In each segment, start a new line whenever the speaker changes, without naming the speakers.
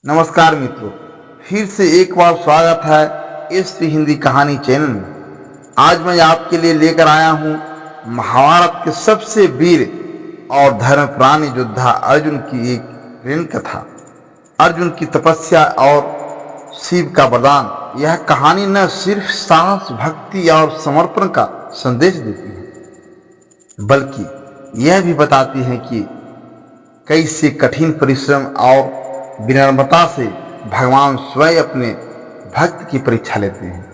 नमस्कार मित्रों, फिर से एक बार स्वागत है एसपी हिंदी कहानी चैनल में। आज मैं आपके लिए लेकर आया हूँ महाभारत के सबसे वीर और धर्मप्राणी योद्धा अर्जुन की एक प्रेम कथा। अर्जुन की तपस्या और शिव का वरदान। यह कहानी न सिर्फ साहस, भक्ति और समर्पण का संदेश देती है, बल्कि यह भी बताती है कि कैसे कठिन परिश्रम और विनम्रता से भगवान स्वयं अपने भक्त की परीक्षा लेते हैं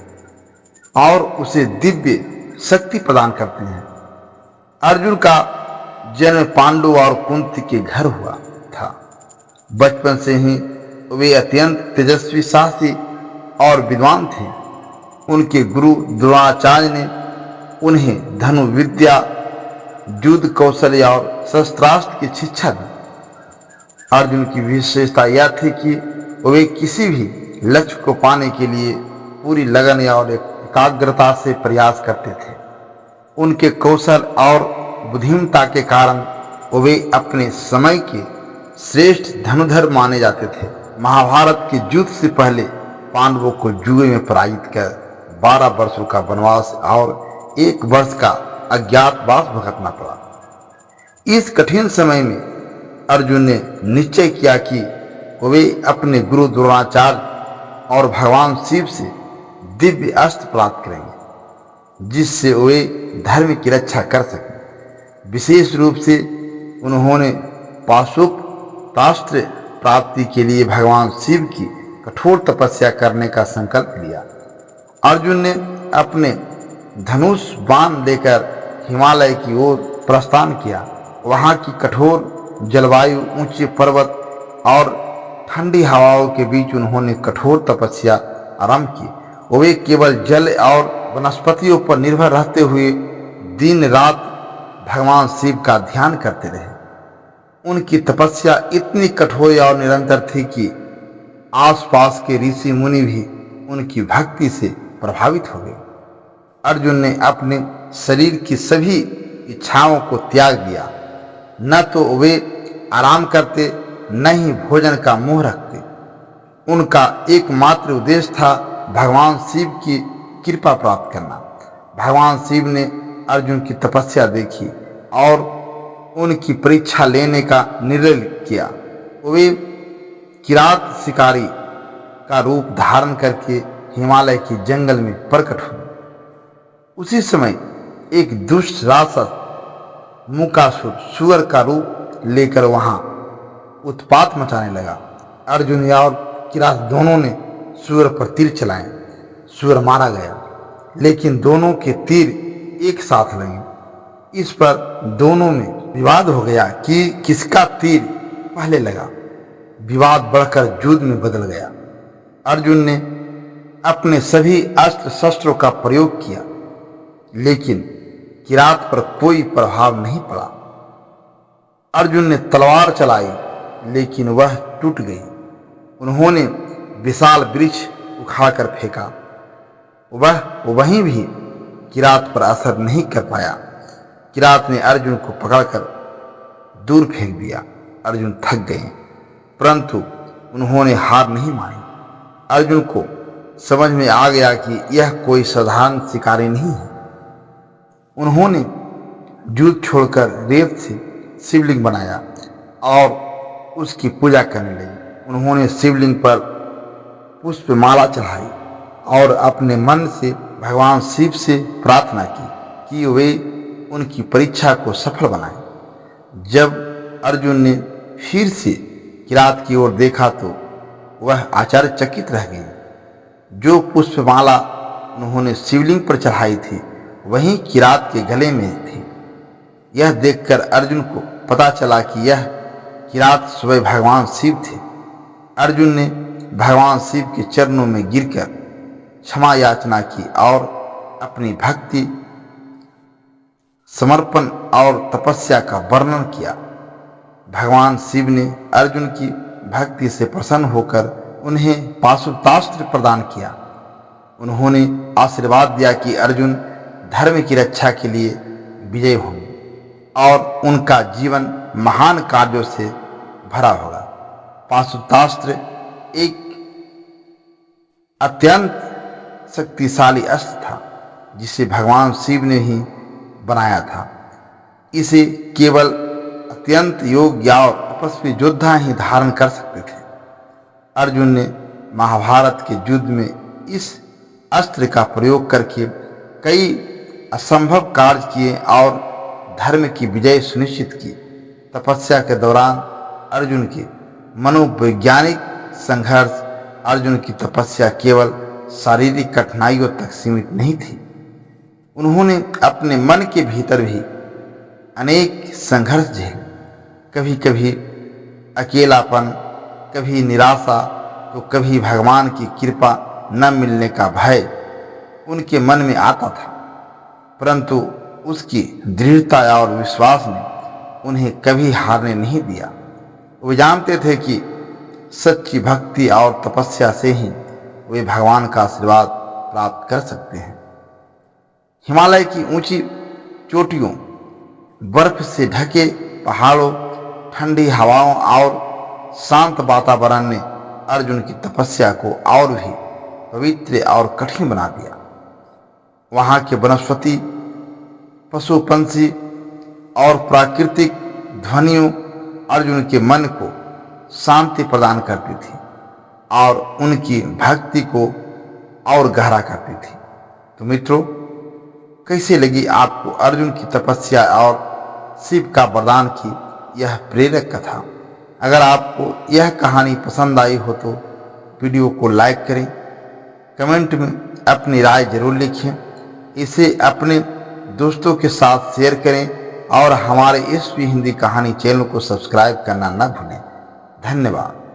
और उसे दिव्य शक्ति प्रदान करते हैं। अर्जुन का जन्म पांडु और कुंती के घर हुआ था। बचपन से ही वे अत्यंत तेजस्वी, साहसी और विद्वान थे। उनके गुरु द्रोणाचार्य ने उन्हें धनुर्विद्या, युद्ध कौशल और शस्त्रास्त्र की शिक्षा दी। अर्जुन की विशेषता यह थी कि वे किसी भी लक्ष्य को पाने के लिए पूरी लगन और एकाग्रता से प्रयास करते थे। उनके कौशल और बुद्धिमत्ता के कारण वे अपने समय के श्रेष्ठ धनुर्धर माने जाते थे। महाभारत के युद्ध से पहले पांडवों को जुए में पराजित कर 12 वर्षों का वनवास और 1 वर्ष का अज्ञातवास भुगतना पड़ा। इस कठिन समय में अर्जुन ने निश्चय किया कि वे अपने गुरु द्रोणाचार्य और भगवान शिव से दिव्य अस्त्र प्राप्त करेंगे, जिससे वे धर्म की रक्षा कर सकें। विशेष रूप से उन्होंने पाशुपतास्त्र प्राप्ति के लिए भगवान शिव की कठोर तपस्या करने का संकल्प लिया। अर्जुन ने अपने धनुष बाण लेकर हिमालय की ओर प्रस्थान किया। वहां की कठोर जलवायु, ऊंचे पर्वत और ठंडी हवाओं के बीच उन्होंने कठोर तपस्या आरंभ की। वे केवल जल और वनस्पतियों पर निर्भर रहते हुए दिन रात भगवान शिव का ध्यान करते रहे। उनकी तपस्या इतनी कठोर और निरंतर थी कि आसपास के ऋषि मुनि भी उनकी भक्ति से प्रभावित हो गए। अर्जुन ने अपने शरीर की सभी इच्छाओं को त्याग दिया। न तो वे आराम करते, न ही भोजन का मोह रखते। उनका एकमात्र उद्देश्य था भगवान शिव की कृपा प्राप्त करना। भगवान शिव ने अर्जुन की तपस्या देखी और उनकी परीक्षा लेने का निर्णय किया। वे किरात शिकारी का रूप धारण करके हिमालय के जंगल में प्रकट हुए। उसी समय एक दुष्ट राक्षस मुकासुर सुअर का रूप लेकर वहां उत्पात मचाने लगा। अर्जुन और किरात दोनों ने सुअर पर तीर चलाए। सुअर मारा गया, लेकिन दोनों के तीर एक साथ लगे। इस पर दोनों में विवाद हो गया कि किसका तीर पहले लगा। विवाद बढ़कर युद्ध में बदल गया। अर्जुन ने अपने सभी अस्त्र शस्त्रों का प्रयोग किया, लेकिन किरात पर कोई प्रभाव नहीं पड़ा। अर्जुन ने तलवार चलाई, लेकिन वह टूट गई। उन्होंने विशाल वृक्ष उखाड़कर फेंका, वह वहीं भी किरात पर असर नहीं कर पाया। किरात ने अर्जुन को पकड़कर दूर फेंक दिया। अर्जुन थक गए, परंतु उन्होंने हार नहीं मानी। अर्जुन को समझ में आ गया कि यह कोई साधारण शिकारी नहीं है। उन्होंने युद्ध छोड़कर रेत से शिवलिंग बनाया और उसकी पूजा करने लगे। उन्होंने शिवलिंग पर पुष्पमाला चढ़ाई और अपने मन से भगवान शिव से प्रार्थना की कि वे उनकी परीक्षा को सफल बनाएं। जब अर्जुन ने फिर से किरात की ओर देखा तो वह आश्चर्यचकित रह गई। जो पुष्पमाला उन्होंने शिवलिंग पर चढ़ाई थी, वहीं किरात के गले में थी। यह देखकर अर्जुन को पता चला कि यह किरात स्वयं भगवान शिव थे। अर्जुन ने भगवान शिव के चरणों में गिरकर क्षमा याचना की और अपनी भक्ति, समर्पण और तपस्या का वर्णन किया। भगवान शिव ने अर्जुन की भक्ति से प्रसन्न होकर उन्हें पाशुपतास्त्र प्रदान किया। उन्होंने आशीर्वाद दिया कि अर्जुन धर्म की रक्षा के लिए विजय होंगे और उनका जीवन महान कार्यों से भरा होगा। पाशुपतास्त्र एक अत्यंत शक्तिशाली अस्त्र था जिसे भगवान शिव ने ही बनाया था। इसे केवल अत्यंत योग्य और तपस्वी योद्धा ही धारण कर सकते थे। अर्जुन ने महाभारत के युद्ध में इस अस्त्र का प्रयोग करके कई असंभव कार्य किए और धर्म की विजय सुनिश्चित की। तपस्या के दौरान अर्जुन के मनोवैज्ञानिक संघर्ष, अर्जुन की तपस्या केवल शारीरिक कठिनाइयों तक सीमित नहीं थी। उन्होंने अपने मन के भीतर भी अनेक संघर्ष झेले। कभी कभी अकेलापन, कभी निराशा, तो कभी भगवान की कृपा न मिलने का भय उनके मन में आता था, परंतु उसकी दृढ़ता और विश्वास ने उन्हें कभी हारने नहीं दिया। वे जानते थे कि सच्ची भक्ति और तपस्या से ही वे भगवान का आशीर्वाद प्राप्त कर सकते हैं। हिमालय की ऊंची चोटियों, बर्फ से ढके पहाड़ों, ठंडी हवाओं और शांत वातावरण ने अर्जुन की तपस्या को और भी पवित्र और कठिन बना दिया। वहां के वनस्पति, पशु पंछी और प्राकृतिक ध्वनियों अर्जुन के मन को शांति प्रदान करती थी और उनकी भक्ति को और गहरा करती थी। तो मित्रों, कैसे लगी आपको अर्जुन की तपस्या और शिव का वरदान की यह प्रेरक कथा? अगर आपको यह कहानी पसंद आई हो तो वीडियो को लाइक करें, कमेंट में अपनी राय जरूर लिखें, इसे अपने दोस्तों के साथ शेयर करें और हमारे एसपी हिंदी कहानी चैनल को सब्सक्राइब करना न भूलें। धन्यवाद।